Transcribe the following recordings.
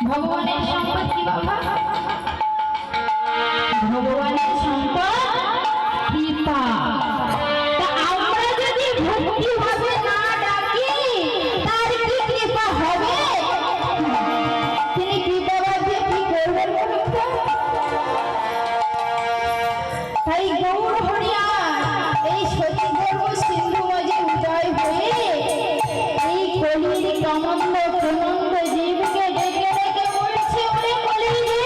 ভগবানের সম্পদ কি বাবা? ভগবানের সম্পদ কৃপা। তা আমরা যদি ভক্তি ভাবে না ডাকি তার কি কৃপা হবে? তিনি কৃপা বাদে কি করবেন বলুন তো? তাই গৌর হরিয়া এই সতী গর্ভ সিন্ধু মাঝে উদয় হয়ে এই কলির কমন্ড প্রনন্দ জীবকে ডেকে ডেকে বলছে, ওরে কলি রে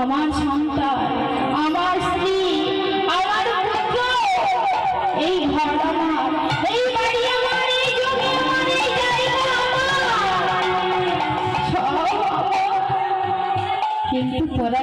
আমার সন্তান, আমার স্ত্রী, আমার পুত্র, এই ঘর আমার, এই বাড়ি আমার, এই জমি আমার, এই জায়গা আমার, সব আমার। কিন্তু তোরা